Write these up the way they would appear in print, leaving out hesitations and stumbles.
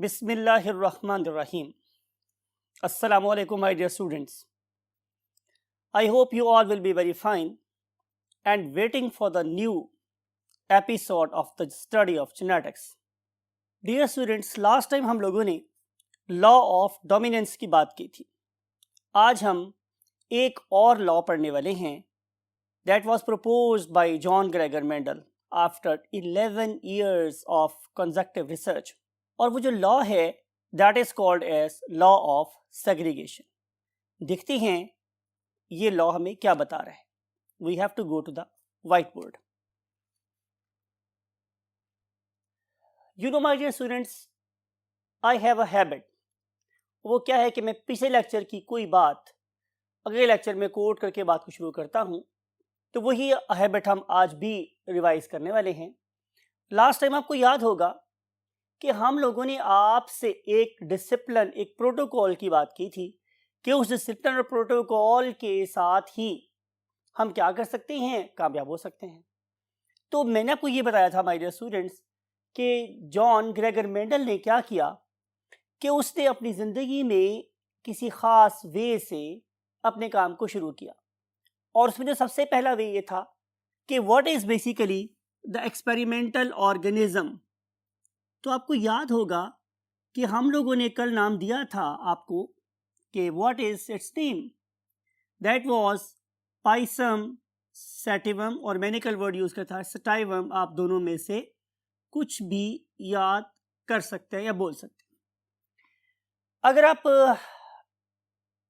Bismillahirrahmanirrahim. Assalamu alaikum, my dear students. I hope you all will be very fine and waiting for the new episode of the study of genetics. Dear students, last time हम लोगों ने law of dominance की बात की थी. आज हम एक और लॉ पढ़ने वाले हैं. That was proposed by John Gregor Mendel after 11 years of consecutive research. और वो जो लॉ है that is called as law of segregation. देखते हैं ये लॉ हमें क्या बता रहा है. We have to go to the white board. You know my dear students, I have a habit. वो क्या है कि मैं पिछले लेक्चर की कोई बात अगले लेक्चर में कोट करके बात को शुरू करता हूँ. तो वही हैबिट हम आज भी रिवाइज करने वाले हैं. लास्ट टाइम आपको याद होगा कि हम लोगों ने आपसे एक डिसिप्लिन, एक प्रोटोकॉल की बात की थी कि उस डिसिप्लिन और प्रोटोकॉल के साथ ही हम क्या कर सकते हैं, कामयाब हो सकते हैं. तो मैंने आपको ये बताया था माय डियर स्टूडेंट्स कि जॉन ग्रेगर मेंडल ने क्या किया कि उसने अपनी ज़िंदगी में किसी ख़ास वे से अपने काम को शुरू किया. और उसमें जो सबसे पहला वे ये था कि what is basically the experimental organism. तो आपको याद होगा कि हम लोगों ने कल नाम दिया था आपको कि what is it's name. That was Pisum sativum, और मैंने कल वर्ड यूज़ किया था सटाइवम. आप दोनों में से कुछ भी याद कर सकते हैं या बोल सकते हैं. अगर आप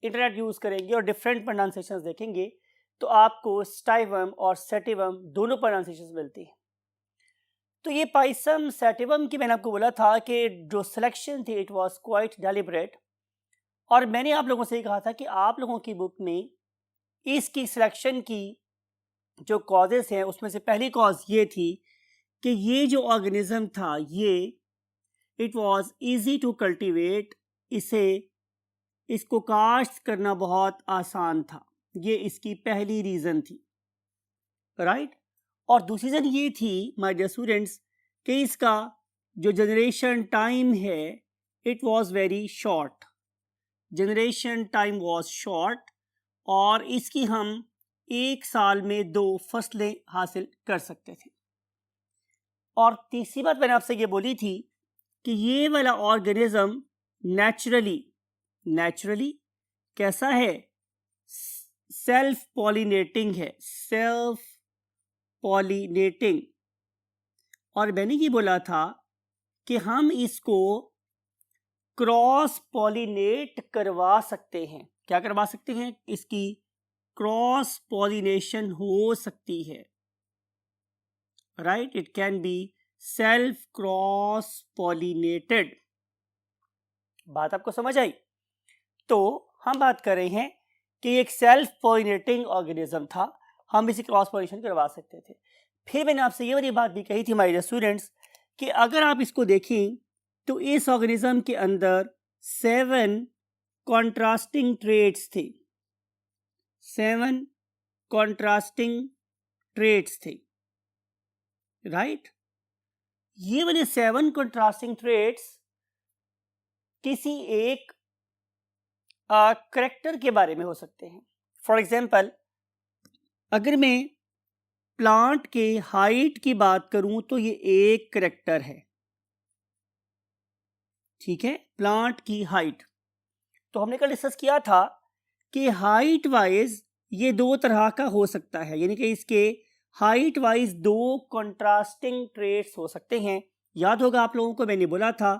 इंटरनेट यूज़ करेंगे और डिफरेंट प्रोनाउंसिएशंस देखेंगे तो आपको स्टाइवम और सैटिवम दोनों प्रोनाउंसिएशंस मिलती हैं. तो ये पाइसम सैटिवम की मैंने आपको बोला था कि जो सिलेक्शन थी इट वाज क्वाइट डेलिब्रेट. और मैंने आप लोगों से कहा था कि आप लोगों की बुक में इसकी सिलेक्शन की जो कॉजेस हैं उसमें से पहली कॉज ये थी कि ये जो ऑर्गेनिज्म था ये it was easy to cultivate. इसको काश्त करना बहुत आसान था. ये इसकी पहली रीज़न थी, राइट. और दूसरी रीज़न ये थी माय डियर स्टूडेंट्स कि इसका जो जनरेशन टाइम है it was very short. Generation time was short और इसकी हम एक साल में 2 फसलें हासिल कर सकते थे. और तीसरी बात मैंने आपसे ये बोली थी कि ये वाला ऑर्गेनिज्म नेचुरली कैसा है, सेल्फ पॉलिनेटिंग है. Self pollinating. और मैंने ये बोला था कि हम इसको क्रॉस पॉलिनेट करवा सकते हैं. क्या करवा सकते हैं? इसकी क्रॉस पॉलिनेशन हो सकती है, right. It can be self cross pollinated. बात आपको समझ आई? तो हम बात कर रहे हैं कि एक सेल्फ पॉलिनेटिंग ऑर्गेनिज्म था, हम इसे क्रॉस पॉलिनेशन करवा सकते थे. फिर मैंने आपसे ये वाली बात भी कही थी माय डियर स्टूडेंट्स कि अगर आप इसको देखें तो इस ऑर्गेनिज्म के अंदर 7 कॉन्ट्रास्टिंग ट्रेट्स थे. 7 कॉन्ट्रास्टिंग ट्रेट्स थे, राइट. ये वाले 7 कॉन्ट्रास्टिंग ट्रेट्स किसी एक करेक्टर के बारे में हो सकते हैं. फॉर एग्जाम्पल, अगर मैं प्लांट के हाइट की बात करूं तो ये एक करेक्टर है, ठीक है. प्लांट की हाइट. तो हमने कल डिस्कस किया था कि हाइट वाइज ये 2 तरह का हो सकता है, यानी कि इसके हाइट वाइज 2 कॉन्ट्रास्टिंग ट्रेट्स हो सकते हैं. याद होगा आप लोगों को मैंने बोला था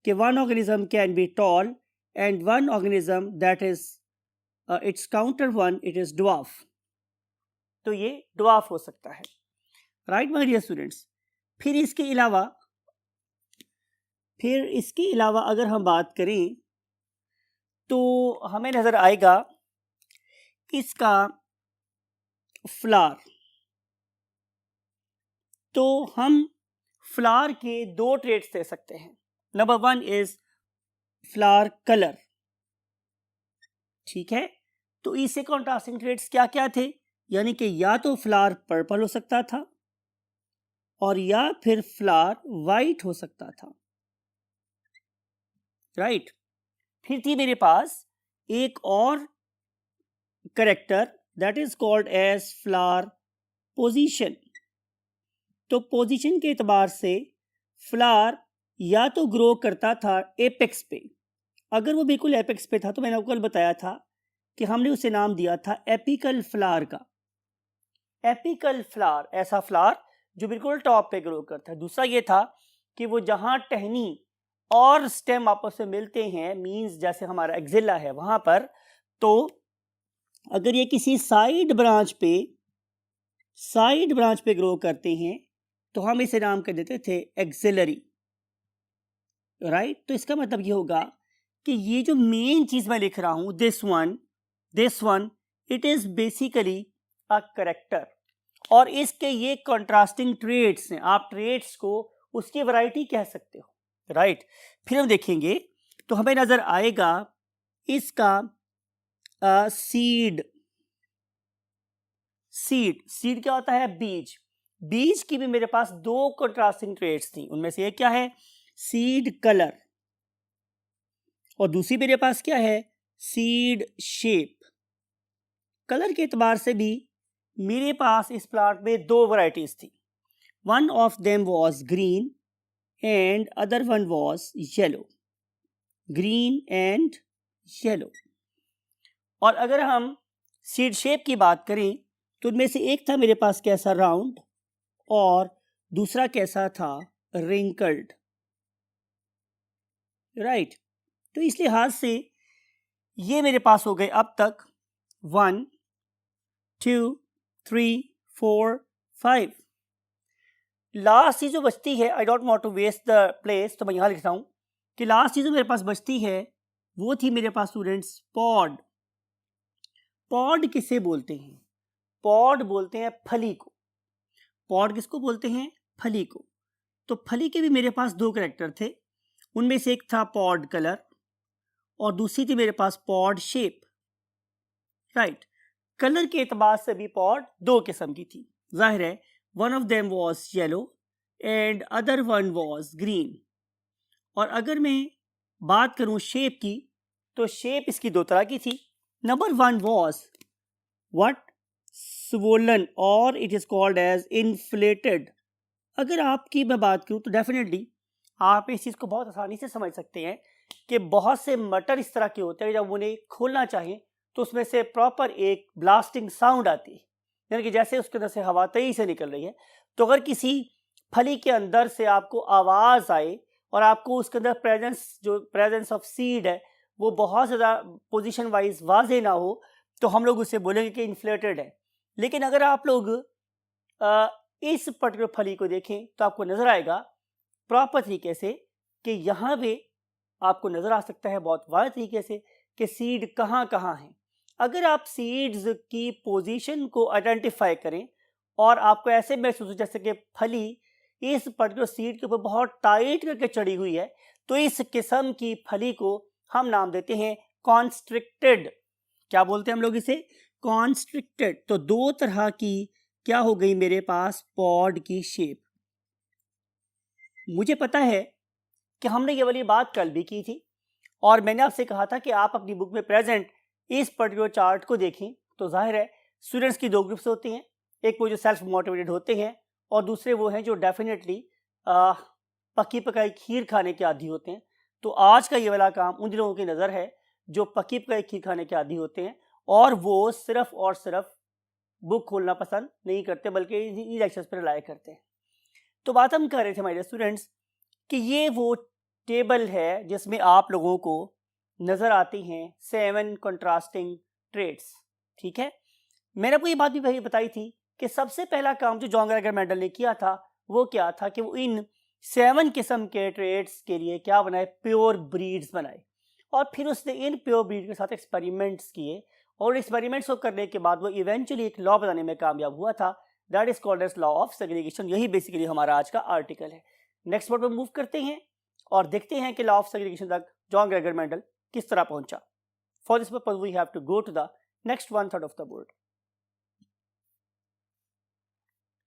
कि one organism can be tall and one organism that is it's counter one it is dwarf. तो ये ड्वार्फ हो सकता है, राइट माय डियर स्टूडेंट्स. फिर इसके अलावा अगर हम बात करें तो हमें नज़र आएगा इसका फ्लावर. तो हम फ्लावर के 2 ट्रेट्स दे सकते हैं. नंबर 1 इज फ्लावर कलर, ठीक है. तो इससे कॉन्ट्रास्टिंग ट्रेट्स क्या क्या थे, यानी कि या तो फ्लावर पर्पल हो सकता था और या फिर फ्लावर वाइट हो सकता था. राइट। फिर थी मेरे पास एक और character that is called as flower position. तो पोजीशन के एतबार से फ्लावर या तो ग्रो करता था एपेक्स पे, अगर वो बिल्कुल एपेक्स पे था तो मैंने आपको कल बताया था कि हमने उसे नाम दिया था एपिकल फ्लावर का। एपिकल फ्लावर ऐसा फ्लावर जो बिल्कुल टॉप पे ग्रो करता है। दूसरा ये था कि वो जहां टहनी और स्टेम आपस में मिलते हैं, मींस जैसे हमारा एक्जिला है वहां पर, तो अगर ये किसी साइड ब्रांच पे ग्रो करते हैं तो हम इसे नाम कर देते थे एक्सिलरी, राइट। तो इसका मतलब ये होगा कि ये जो मेन चीज मैं लिख रहा हूं, this one it is basically a character, और इसके ये कंट्रास्टिंग ट्रेट्स हैं। आप ट्रेट्स को उसकी वैरायटी कह सकते हो, राइट। फिर हम देखेंगे तो हमें नजर आएगा इसका सीड क्या होता है? बीज की भी मेरे पास दो कंट्रास्टिंग ट्रेट्स थी। उनमें से एक क्या है? सीड कलर, और दूसरी मेरे पास क्या है? Seed shape. कलर के एतबार से भी मेरे पास इस प्लांट में दो वैरायटीज थी। One of them was green and other one was yellow. Green and yellow. और अगर हम सीड शेप की बात करें तो उनमें से एक था मेरे पास कैसा? राउंड, और दूसरा कैसा था? Wrinkled, right. तो इस लिहाज से ये मेरे पास हो गए अब तक 1 2 3 4 5। लास्ट चीज जो बचती है, I don't want to waste the place, तो मैं यहां लिखता हूं कि लास्ट चीज जो मेरे पास बचती है वो थी मेरे पास स्टूडेंट्स पॉड। पॉड किसे बोलते हैं? पॉड बोलते हैं फली को। पॉड किसको बोलते हैं? फली को। तो फली के भी मेरे पास दो कैरेक्टर थे। उनमें से एक था पॉड कलर और दूसरी थी मेरे पास पॉड शेप, राइट। कलर के एतबार से भी पॉड दो किस्म की थी, जाहिर है। One of them was yellow and other one was green. और अगर मैं बात करूं शेप की, तो शेप इसकी दो तरह की थी। Number one was what? Swollen, और it is called as inflated. अगर आपकी मैं बात करूं तो डेफिनेटली आप इस चीज को बहुत आसानी से समझ सकते हैं कि बहुत से मटर इस तरह के होते हैं जब उन्हें खोलना चाहें तो उसमें से प्रॉपर एक ब्लास्टिंग साउंड आती है, यानी कि जैसे उसके अंदर से हवा तेजी से निकल रही है। तो अगर किसी फली के अंदर से आपको आवाज आए और आपको उसके अंदर प्रेजेंस ऑफ सीड है वो बहुत ज़्यादा पोजीशन वाइज वाजे ना हो, तो हम लोग उसे बोलेंगे कि इन्फ्लेटेड है। लेकिन अगर आप लोग इस पर्टिकुलर फली को देखें तो आपको नजर आएगा प्रॉपर तरीके से कि यहाँ पे आपको नजर आ सकता है बहुत वाज़ेह तरीके से कि सीड कहाँ कहाँ है। अगर आप सीड्स की पोजीशन को आइडेंटिफाई करें और आपको ऐसे महसूस हो जैसे कि फली इस पर्टिकुलर सीड के ऊपर बहुत टाइट करके चढ़ी हुई है, तो इस किस्म की फली को हम नाम देते हैं कॉन्स्ट्रिक्टेड। क्या बोलते हैं हम लोग इसे? कॉन्स्ट्रिक्टेड। तो दो तरह की क्या हो गई मेरे पास? पॉड की शेप। मुझे पता है कि हमने ये वाली बात कल भी की थी और मैंने आपसे कहा था कि आप अपनी बुक में प्रेजेंट इस पर्टिकुलर चार्ट को देखें। तो जाहिर है स्टूडेंट्स की दो ग्रुप्स होती हैं, एक वो जो सेल्फ मोटिवेटेड होते हैं और दूसरे वो हैं जो डेफिनेटली पक्की पकाई खीर खाने के आदी होते हैं। तो आज का ये वाला काम उन लोगों की नज़र है जो पक्की पकाई खीर खाने के आदी होते हैं और वो सिर्फ और सिर्फ बुक खोलना पसंद नहीं करते बल्कि ई लेक्चर्स पर रिलाय करते हैं। तो बात हम कर रहे थे मेरे स्टूडेंट्स कि ये वो टेबल है जिसमें आप लोगों को नज़र आती हैं 7 कंट्रास्टिंग ट्रेड्स, ठीक है। मैंने आपको ये बात भी बताई थी कि सबसे पहला काम जो जॉन ग्रेगर मेंडल ने किया था वो क्या था कि वो इन 7 किस्म के ट्रेड्स के लिए क्या बनाए? प्योर ब्रीड्स बनाए। और फिर उसने इन प्योर ब्रीड के साथ एक्सपेरिमेंट्स किए और एक्सपेरिमेंट्स को करने के बाद वो इवेंचुअली एक लॉ बनाने में कामयाब हुआ था, that is called as law of segregation. यही बेसिकली हमारा आज का आर्टिकल है। नेक्स्ट वर्ड पर मूव करते हैं और देखते हैं कि लॉ ऑफ सेग्रीगेशन तक जॉन ग्रेगर मेंडल किस तरह पहुंचा। For this purpose we have to go to the next 1/3 of the board.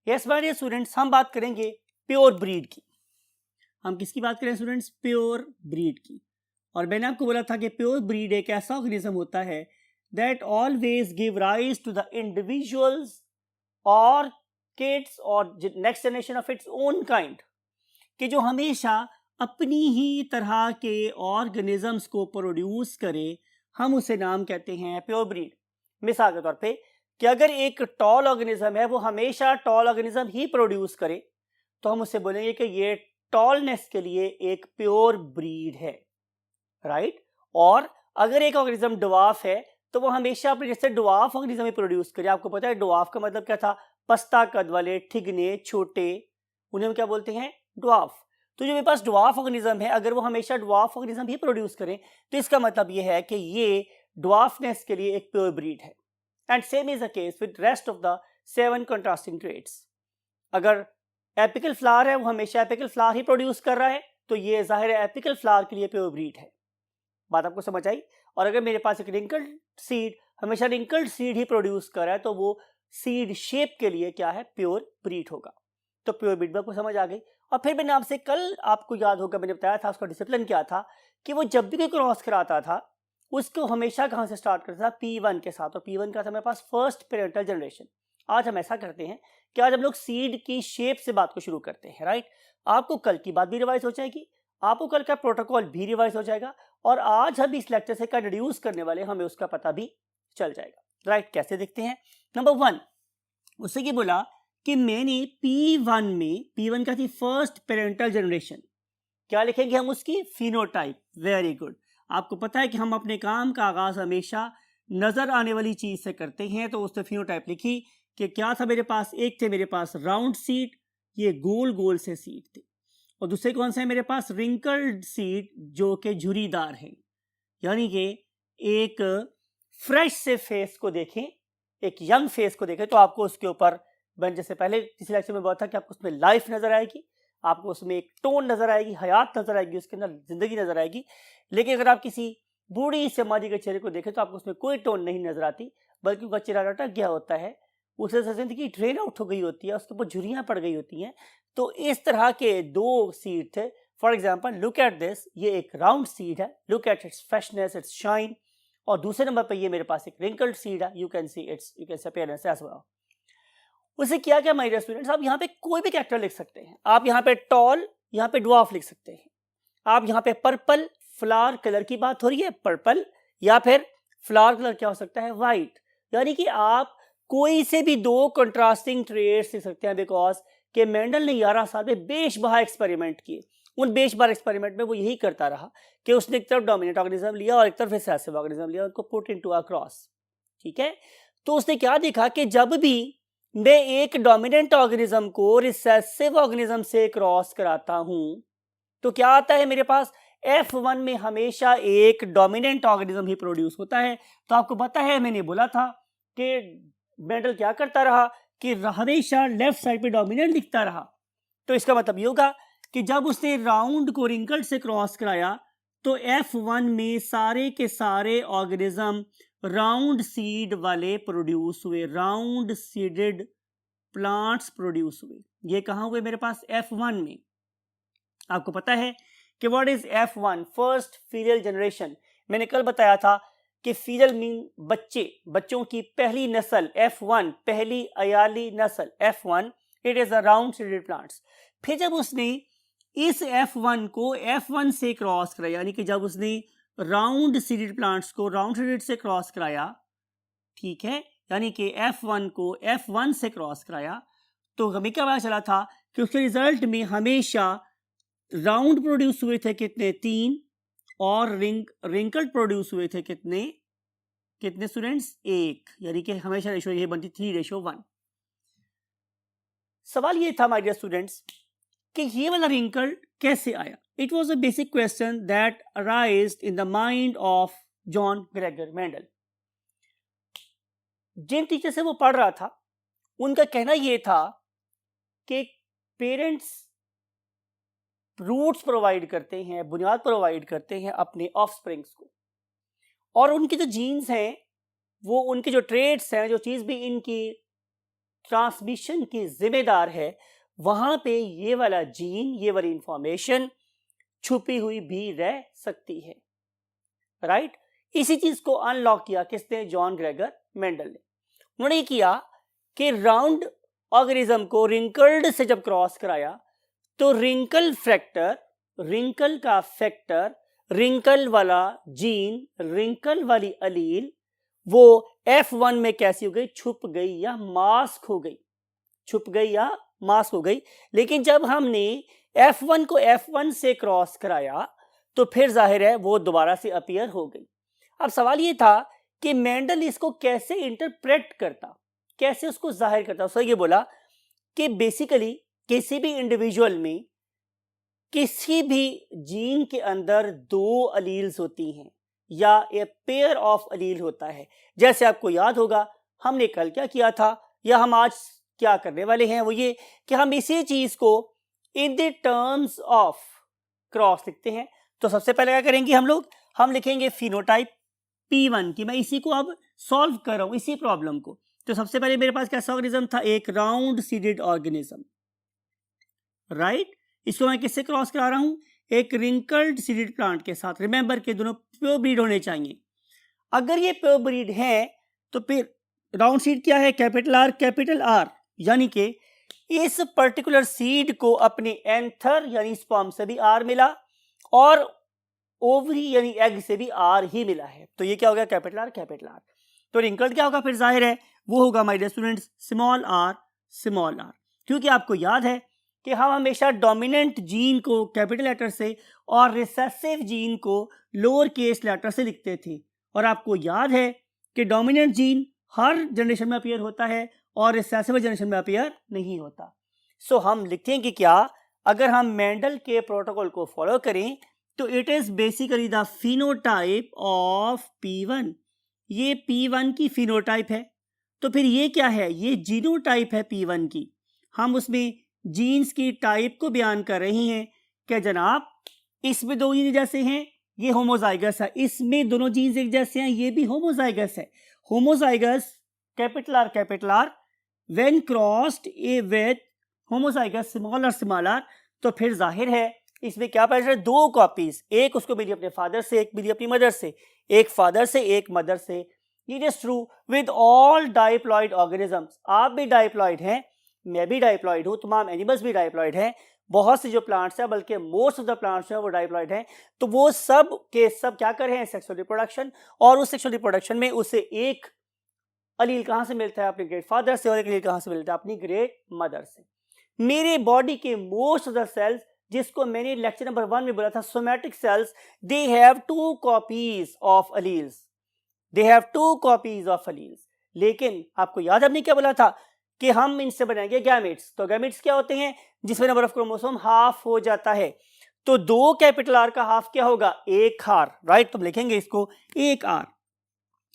Yes my dear students, हम बात करेंगे प्योर ब्रीड की। हम किसकी बात करें स्टूडेंट्स? प्योर ब्रीड की। और मैंने आपको बोला था कि प्योर ब्रीड एक ऐसा ऑर्गेनिज्म होता है that always give rise to the individuals और किड्स और next generation of its own kind, कि जो हमेशा अपनी ही तरह के ऑर्गेनिजम्स को प्रोड्यूस करे, हम उसे नाम कहते हैं प्योर ब्रीड। मिसाल के तौर पे कि अगर एक टॉल ऑर्गेनिज्म है वो हमेशा टॉल ऑर्गेनिज्म ही प्रोड्यूस करे, तो हम उसे बोलेंगे कि ये टॉलनेस के लिए एक प्योर ब्रीड है, राइट। और अगर एक ऑर्गेनिज्म ड्वार्फ है तो वो हमेशा अपने जैसे ड्वार्फ ऑर्गेनिज्म ही प्रोड्यूस करे। आपको पता है ड्वार्फ का मतलब क्या था? पस्ता कद वाले, ठिगने, छोटे, उन्हें हम क्या बोलते हैं? ड्वार्फ। तो जो मेरे पास ड्वार्फ ऑर्गेनिज्म है, अगर वो हमेशा ड्वार्फ ऑर्गेनिज्म ही प्रोड्यूस करें तो इसका मतलब ये है कि ये ड्वार्फनेस के लिए एक प्योर ब्रीड है। And same is the case with rest of the 7 contrasting traits. अगर एपिकल फ्लावर है वो हमेशा एपिकल फ्लावर ही प्रोड्यूस कर रहा है तो ये जाहिर है एपिकल फ्लावर के लिए प्योर ब्रीड है। बात आपको समझ आई? और अगर मेरे पास एक रिंकल्ड सीड हमेशा रिंकल्ड सीड ही प्रोड्यूस कर रहा है तो वो सीड शेप के लिए क्या है? प्योर ब्रीड होगा। तो प्योर ब्रीड आपको समझ आ गई। और फिर मैंने आपसे कल, आपको याद होगा मैंने बताया था उसका डिसिप्लिन क्या था, कि वो जब भी कोई क्रॉस कराता था उसको हमेशा कहाँ से स्टार्ट करता था? P1 के साथ। और P1 का था मेरे पास फर्स्ट पेरेंटल जनरेशन। आज हम ऐसा करते हैं कि आज हम लोग सीड की शेप से बात को शुरू करते हैं, राइट। आपको कल की बात भी रिवाइज हो जाएगी, आपको कल का प्रोटोकॉल भी रिवाइज हो जाएगा, और आज हम इस लेक्चर से क्या डिड्यूस करने वाले हमें उसका पता भी चल जाएगा, राइट। कैसे देखते हैं? नंबर 1, उससे क्या बोला कि मैंने P1 में, P1 का थी फर्स्ट पेरेंटल जनरेशन, क्या लिखेंगे हम उसकी? फिनोटाइप। Very good. आपको पता है कि हम अपने काम का आगाज हमेशा नजर आने वाली चीज से करते हैं, तो उसने फिनोटाइप लिखी कि क्या था मेरे पास? एक थे मेरे पास राउंड सीड, ये गोल गोल से सीड थे, और दूसरे कौन से है मेरे पास? रिंकल्ड सीड जो कि झुरीदार है। यानी कि एक फ्रेश से फेस को देखें, एक यंग फेस को देखें तो आपको उसके ऊपर, मैंने जैसे पहले किसी लेक्चर में बोला था कि आपको उसमें लाइफ नजर आएगी, आपको उसमें एक टोन नजर आएगी, हयात नजर आएगी, उसके अंदर जिंदगी नजर आएगी। लेकिन अगर आप किसी बूढ़ी समाधि के चेहरे को देखें तो आपको उसमें कोई टोन नहीं नजर आती, बल्कि उसका चेहरा अटक गया होता है, उसे जिंदगी ड्रेन आउट हो गई होती है, उसके ऊपर झुर्रियां पड़ गई होती हैं। तो इस तरह के 2 सीड थे। For example look at this, ये एक राउंड सीड है, look at its freshness, its shine. और दूसरे नंबर पर ये मेरे पास एक रिंकल्ड सीड है, you can see appearance as well. उसे क्या क्या माय डियर स्टूडेंट्स, आप यहाँ पे कोई भी कैरेक्टर लिख सकते हैं। आप यहाँ पे टॉल, यहाँ पे ड्वार्फ लिख सकते हैं। आप यहाँ पे पर्पल, फ्लावर कलर की बात हो रही है, पर्पल, या फिर फ्लावर कलर क्या हो सकता है? व्हाइट। यानी कि आप कोई से भी 2 कंट्रास्टिंग ट्रेट्स लिख सकते हैं, बिकॉज कि मेंडल ने 11 साल में बेशबहा एक्सपेरिमेंट किए। उन बेशबहा एक्सपेरिमेंट में वो यही करता रहा कि उसने एक तरफ डोमिनेंट ऑर्गेनिज्म लिया और एक तरफ रिसेसिव ऑर्गेनिज्म लिया, उनको पुट इनटू अ क्रॉस, ठीक है। तो उसने क्या देखा कि जब भी मैं एक डोमिनेंट ऑर्गेनिज्म को रिसेसिव ऑर्गेनिज्म से क्रॉस कराता हूं तो क्या आता है मेरे पास? F1 में हमेशा एक डोमिनेंट ऑर्गेनिज्म ही प्रोड्यूस होता है। तो आपको पता है मैंने बोला था कि मेंडल क्या करता रहा कि हमेशा लेफ्ट साइड पे डोमिनेंट लिखता रहा। तो इसका मतलब ये होगा कि जब उसने राउंड को रिंकल्ड से क्रॉस कराया तो F1 में सारे के सारे ऑर्गेनिज्म राउंड सीड वाले प्रोड्यूस हुए, राउंड सीडेड प्लांट्स प्रोड्यूस हुए। ये कहाँ हुए मेरे पास? F1 में। आपको पता है कि what is F1? First filial generation. मैंने कल बताया था कि फीलियल मीन बच्चे, बच्चों की पहली नस्ल F1, पहली अयाली नस्ल F1, it is a round seeded plants. फिर जब उसने इस F1 को F1 से क्रॉस कराया, यानी कि जब उसने राउंड सीडेड प्लांट्स को राउंड सीडेड से क्रॉस कराया, ठीक है, यानी कि F1 को F1 से क्रॉस कराया, तो हमें क्या पता चला था कि उसके रिजल्ट में हमेशा राउंड प्रोड्यूस हुए थे कितने? 3, और रिंकल्ड प्रोड्यूस हुए थे कितने स्टूडेंट्स? 1। यानी कि हमेशा रेशो ये बनती 3:1। सवाल ये था माय डियर स्टूडेंट्स कि ये वाला रिंकल्ड कैसे आया? It was a basic question that arised in the mind of John Gregor Mendel. जिन टीचर से वो पढ़ रहा था उनका कहना यह था कि पेरेंट्स रूट्स प्रोवाइड करते हैं, बुनियाद प्रोवाइड करते हैं अपने ऑफस्प्रिंग्स को, और उनके जो जीन्स हैं, वो उनके जो ट्रेड्स हैं, जो चीज़ भी इनकी ट्रांसमिशन की जिम्मेदार है, वहां पे ये वाला जीन, ये वाली इंफॉर्मेशन छुपी हुई भी रह सकती है। राइट। इसी चीज को अनलॉक किया किसने? जॉन ग्रेगर मेंडल ने। उन्होंने किया कि राउंड ऑर्गेनिज्म को रिंकल्ड से जब क्रॉस कराया तो रिंकल फैक्टर, रिंकल का फैक्टर, रिंकल वाला जीन, रिंकल वाली अलील वो F1 में कैसी हो गई? छुप गई या मास्क हो गई, छुप गई या मास्क हो गई। लेकिन जब हमने F1 को F1 से क्रॉस कराया तो फिर जाहिर है वो दोबारा से अपीयर हो गई। अब सवाल ये था कि मेंडल इसको कैसे इंटरप्रेट करता, कैसे उसको जाहिर करता। उसने ये बोला कि बेसिकली किसी भी इंडिविजुअल में किसी भी जीन के अंदर दो अलील्स होती हैं या ए पेयर ऑफ अलील होता है। जैसे आपको याद होगा हमने कल क्या किया था या हम आज क्या करने वाले हैं, वो ये कि हम इसी चीज को in the terms of cross लिखते हैं। तो सबसे पहले क्या करेंगे हम लोग? हम लिखेंगे फिनोटाइप P1 की। मैं इसी को अब सॉल्व कर रहा हूं, इसी प्रॉब्लम को। तो सबसे पहले मेरे पास कैसा ऑर्गेनिज्म था? एक राउंड सीडेड ऑर्गेनिज्म, राइट। इसको मैं किससे क्रॉस करा रहा हूं? एक रिंकल्ड सीडेड प्लांट के साथ। रिमेंबर के दोनों प्योर ब्रीड होने चाहिए। अगर ये प्योर ब्रीड है तो फिर राउंड सीड क्या है? कैपिटल आर, यानी कि इस पर्टिकुलर सीड को अपने एंथर यानी स्पर्म से भी आर मिला और ओवरी यानी एग से भी आर ही मिला है। तो ये क्या हो गया? Capital R. तो रिंकल्ड क्या होगा? फिर जाहिर है वो होगा my dear students small R. क्योंकि आपको याद है कि हम हमेशा डोमिनेंट जीन को कैपिटल लेटर से और रिसेसिव जीन को लोअर केस लेटर से लिखते थे। और आपको याद है कि डोमिनेंट जीन हर जनरेशन में अपीयर होता है और रिसेसिव जनरेशन में अपीयर नहीं होता। सो हम लिखेंगे क्या? अगर हम मेंडल के प्रोटोकॉल को फॉलो करें तो it is basically the phenotype of P1। ये P1 की फिनोटाइप है। तो फिर ये क्या है? ये जीनोटाइप है P1 की। हम उसमें जीन्स की टाइप को बयान कर रहे हैं। क्या जनाब? इसमें दो जीन जैसे हैं, ये होमोजाइगस है। इसमें दोनों जीन्स एक जैसे हैं, ये भी होमोजाइगस है। Homozygous capital R when crossed a with homozygous small R. तो फिर जाहिर है इसमें क्या पैदा है? दो कॉपीज, एक उसको मिली अपने फादर से, एक मिली अपनी मदर से, एक फादर से एक मदर से। It is true with all diploid organisms. आप भी डाइप्लॉइड हैं, मैं भी डाइप्लॉइड हूं, तमाम एनिमल्स भी डाइप्लॉइड हैं। बहुत से जो प्लांट्स हैं, बल्कि मोस्ट ऑफ द प्लांट्स हैं वो डाइप्लॉइड हैं। तो वो सब के सब क्या कर रहे हैं? Sexual reproduction. और उस सेक्सुअल रिप्रोडक्शन में उसे एक अलील कहां से मिलता है? अपने ग्रेट फादर से, और एक अलील कहां से मिलता है? अपनी ग्रेट मदर से। मेरे बॉडी के मोस्ट ऑफ द सेल्स, जिसको मैंने लेक्चर नंबर 1 में बोला था, somatic cells, they have 2 copies of alleles. लेकिन आपको याद हमने क्या बोला था कि हम इनसे बनाएंगे गैमेट्स। तो गैमेट्स क्या होते हैं? जिसमें नंबर ऑफ क्रोमोसोम हाफ हो जाता है। तो 2 कैपिटल आर का हाफ क्या होगा? 1 आर, राइट। तो लिखेंगे इसको 1 आर।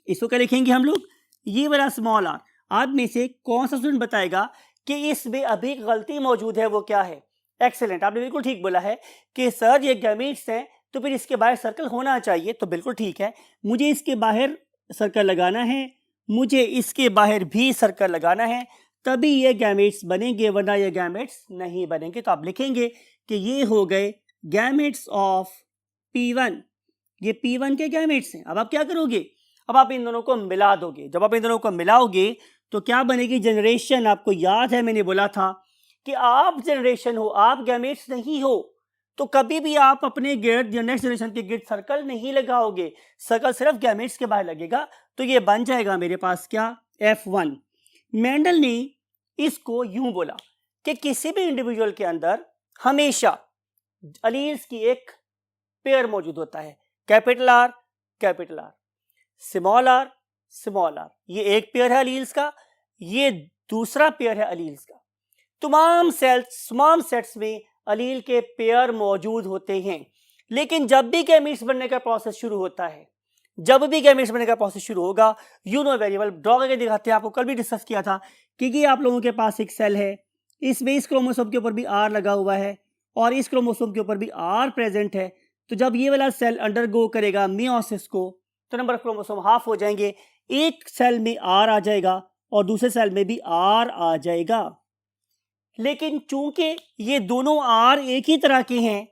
इसको क्या लिखेंगे हम लोग? ये वाला स्मॉल आर। आप में से कौन सा स्टूडेंट बताएगा कि इसमें अभी गलती मौजूद है? वो क्या है? एक्सेलेंट, आपने बिल्कुल ठीक बोला है कि सर ये गैमेट्स हैं तो फिर इसके बाहर सर्कल होना चाहिए। तो बिल्कुल ठीक है, मुझे इसके बाहर सर्कल लगाना है, मुझे इसके बाहर भी सर्कल लगाना है, तभी ये गैमेट्स बनेंगे, वरना ये गैमेट्स नहीं बनेंगे। तो आप लिखेंगे कि ये हो गए गैमेट्स ऑफ P1। ये P1 के गैमेट्स हैं। अब आप क्या करोगे? अब आप इन दोनों को मिला दोगे। जब आप इन दोनों को मिलाओगे तो क्या बनेगी? जनरेशन। आपको याद है मैंने बोला था कि आप जनरेशन हो, आप गैमेट्स नहीं हो। तो कभी भी आप अपने गिर्द या नेक्स्ट जनरेशन के गिर्द सर्कल नहीं लगाओगे, सर्कल सिर्फ गैमेट्स के बाहर लगेगा। तो ये बन जाएगा मेरे पास क्या? F1। मेंडल ने इसको यूं बोला कि किसी भी इंडिविजुअल के अंदर हमेशा अलील्स की एक पेयर मौजूद होता है, कैपिटल आर, स्मॉल आर। ये एक पेयर है अलील्स का, ये दूसरा पेयर है अलील्स का। तमाम सेट्स में अलील के पेयर मौजूद होते हैं। लेकिन जब भी गैमेट्स बनने का प्रोसेस शुरू होता है, जब भी गैमेट्स बनने का प्रोसेस शुरू होगा, यू नो वेरिएबल ड्रॉ करके दिखाते हैं। आपको कल भी डिस्कस किया था कि आप लोगों के पास एक सेल है, इसमें इस क्रोमोसोम के ऊपर भी आर लगा हुआ है और इस क्रोमोसोम के ऊपर भी आर प्रेजेंट है। तो जब ये वाला सेल अंडरगो करेगा मियोसिस को, तो नंबर ऑफ क्रोमोसोम हाफ हो जाएंगे। एक सेल में आर आ जाएगा और दूसरे सेल में भी आर आ जाएगा। लेकिन चूंकि ये दोनों आर एक ही तरह के हैं,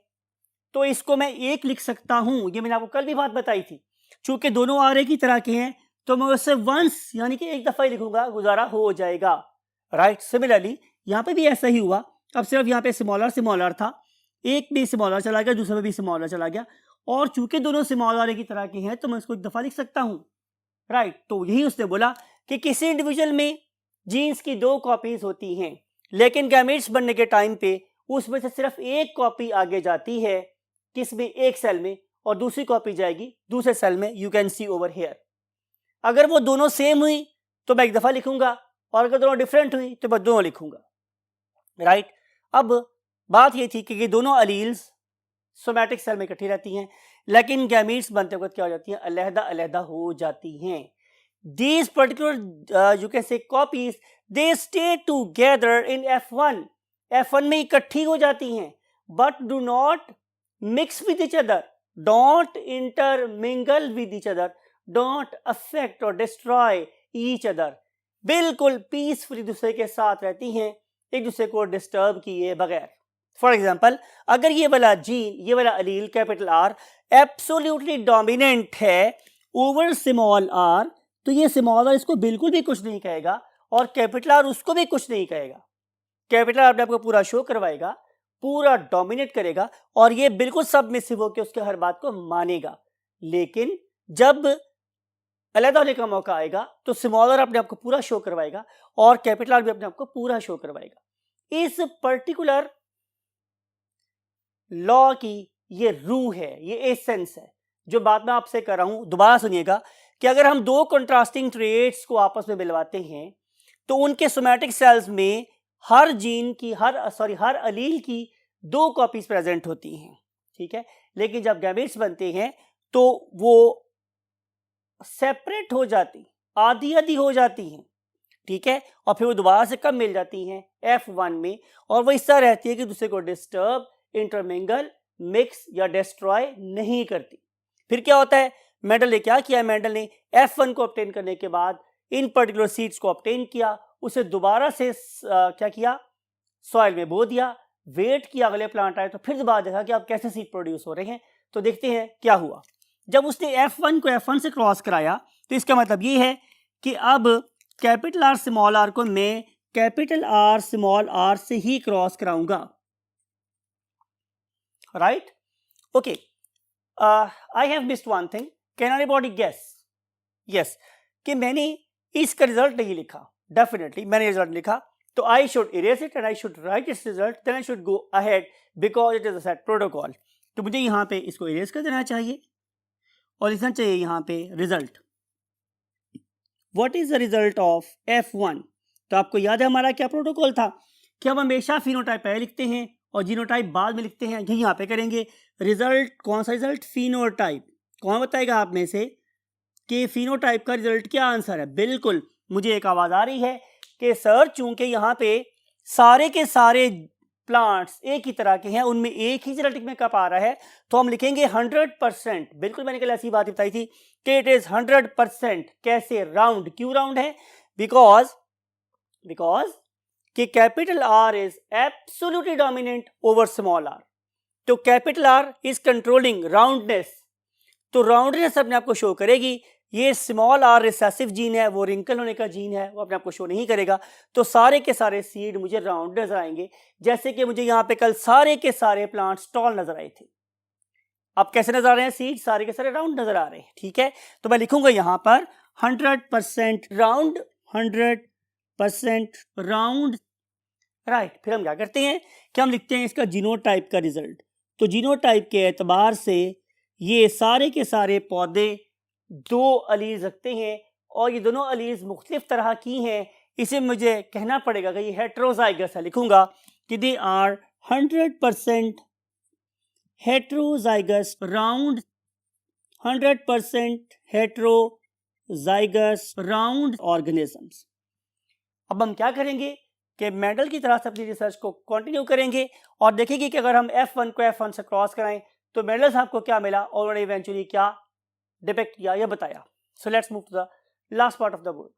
तो इसको मैं एक लिख सकता हूं। ये मैंने आपको कल भी बात बताई थी। चूंकि दोनों आर की तरह के हैं तो मैं उससे वंस यानी कि एक दफा ही लिखूंगा, गुजारा हो जाएगा, राइट। सिमिलरली यहाँ पे भी ऐसा ही हुआ, अब सिर्फ यहाँ पे स्मॉल आर था, एक भी स्मॉल आर चला गया, दूसरे में भी स्मॉल आर चला गया, और चूंकि दोनों स्मॉल आर की तरह के हैं तो मैं इसको एक दफा लिख सकता हूं, राइट। तो यही उसने बोला कि किसी इंडिविजुअल में जीन्स की 2 कॉपीज होती हैं, लेकिन गैमेट्स बनने के टाइम पे उसमें से सिर्फ एक कॉपी आगे जाती है, किसमें, एक सेल में, और दूसरी कॉपी जाएगी दूसरे सेल में। You can C over here. अगर वो दोनों सेम हुई तो मैं एक दफा लिखूंगा, और अगर दोनों डिफरेंट हुई तो मैं दोनों लिखूंगा, राइट। अब बात ये थी कि ये दोनों अलील्स सोमैटिक सेल में इकट्ठी रहती हैं, लेकिन गैमीट्स बनते वक्त क्या हो जाती हैं, अलहदा अलहदा हो जाती हैं। These particular you can say copies, they stay together in F1. F1 में इकट्ठी हो जाती हैं, but do not mix with each other, don't intermingle with each other, don't affect or destroy each other. बिल्कुल पीसफुली दूसरे के साथ रहती हैं, एक दूसरे को डिस्टर्ब किए बगैर। फॉर एग्जाम्पल, अगर ये वाला जीन, ये वाला अलील कैपिटल आर एब्सोल्युटली डोमिनेंट है ओवर स्मॉल आर, तो ये स्मॉल आर इसको बिल्कुल भी कुछ नहीं कहेगा, और कैपिटल आर उसको भी कुछ नहीं कहेगा। कैपिटल आर आपको पूरा शो करवाएगा, पूरा डोमिनेट करेगा, और ये बिल्कुल सबमिसिव होकर उसके हर बात को मानेगा। लेकिन जब अलग होने का मौका आएगा तो स्मॉल आर अपने आप को पूरा शो करवाएगा, और कैपिटल आर भी अपने आप को पूरा शो करवाएगा। इस पर्टिकुलर लॉ की ये रूह है, ये एसेंस है, जो बात मैं आपसे कर रहा हूं। दोबारा सुनिएगा कि अगर हम 2 कंट्रास्टिंग ट्रेट्स को आपस में मिलवाते हैं तो उनके सोमैटिक सेल्स में हर जीन की हर अलील की 2 कॉपीज प्रेजेंट होती हैं, ठीक है। लेकिन जब गैमेट्स बनते हैं तो वो सेपरेट हो जाती, आधी आधी हो जाती हैं, ठीक है, और फिर वो दोबारा से कब मिल जाती हैं, F1 में, और वो इस तरह रहती है कि दूसरे को डिस्टर्ब, इंटरमिंगल, मिक्स या डिस्ट्रॉय नहीं करती। फिर क्या होता है, मेंडल ने क्या किया, मेंडल ने F1 को ऑब्टेन करने के बाद इन पर्टिकुलर सीड्स को ऑब्टेन किया, उसे दोबारा से क्या किया, सॉइल में बो दिया, वेट किया अगले प्लांट आए, तो फिर दोबारा देखा कि अब कैसे सीड प्रोड्यूस हो रहे हैं। तो देखते हैं क्या हुआ। जब उसने F1 को F1 से क्रॉस कराया तो इसका मतलब ये है कि अब कैपिटल आर स्मॉल आर को मैं कैपिटल आर स्मॉल आर से ही क्रॉस कराऊंगा, right. Okay, I have missed one thing, can anybody guess? Yes, कि मैंने इसका रिजल्ट नहीं लिखा। डेफिनेटली मैंने रिजल्ट लिखा, तो I should erase it and I should write its result, then I should go ahead because it is a set protocol. तो मुझे यहाँ पे इसको इरेज कर देना चाहिए और लिखना चाहिए यहाँ पे result. What is the result of F1? तो आपको याद है हमारा क्या प्रोटोकॉल था कि हम हमेशा फिनोटाइप पहले लिखते हैं और जीनोटाइप बाद में लिखते हैं। यही यहाँ पे करेंगे। रिजल्ट, कौन सा रिजल्ट? फिनोटाइप। कौन बताएगा आप में से कि फिनोटाइप का रिजल्ट क्या आंसर है? बिल्कुल, मुझे एक आवाज आ रही है कि सर चूंकि यहाँ पे सारे के सारे प्लांट्स एक ही तरह के हैं, उनमें एक ही जेनेटिक मेकअप आ रहा है, तो हम लिखेंगे 100%। बिल्कुल, मैंने कल ऐसी बात बताई थी कि इट इज 100%। कैसे? राउंड। क्यों राउंड है? बिकॉज कि capital R is absolutely dominant over small R, तो capital R is controlling roundness, तो राउंडनेस अपने आप को शो करेगी। ये स्मॉल आर रिसेसिव जीन है, वो रिंकल होने का जीन है, वो अपने आप को शो नहीं करेगा, तो सारे के सारे सीड मुझे राउंड नजर आएंगे। जैसे कि मुझे यहाँ पे कल सारे के सारे प्लांट्स टॉल नजर आए थे, अब कैसे नजर आ रहे हैं? सीड सारे के सारे राउंड नजर आ रहे हैं, ठीक है। तो मैं लिखूंगा यहाँ पर 100% राउंड, 100% राउंड, राइट। फिर हम क्या करते हैं कि हम लिखते हैं इसका जीनोटाइप का रिजल्ट। तो जीनोटाइप के एतबार से ये सारे के सारे पौधे 2 अलीज रखते हैं, और ये दोनों अलीज मुख्तलिफ तरह की हैं। इसे मुझे कहना पड़ेगा कि ये हेट्रोजाइगस है। लिखूंगा कि they are 100% heterozygous round, 100% heterozygous round organisms. अब हम क्या करेंगे कि मेंडल की तरह से अपनी रिसर्च को कंटिन्यू करेंगे और देखेंगे कि अगर हम F1 को F1 से क्रॉस कराएं तो मेंडल साहब को क्या मिला और उन्होंने इवेंचुअली क्या डिपेक्ट किया या बताया। So let's move to the last part of the board.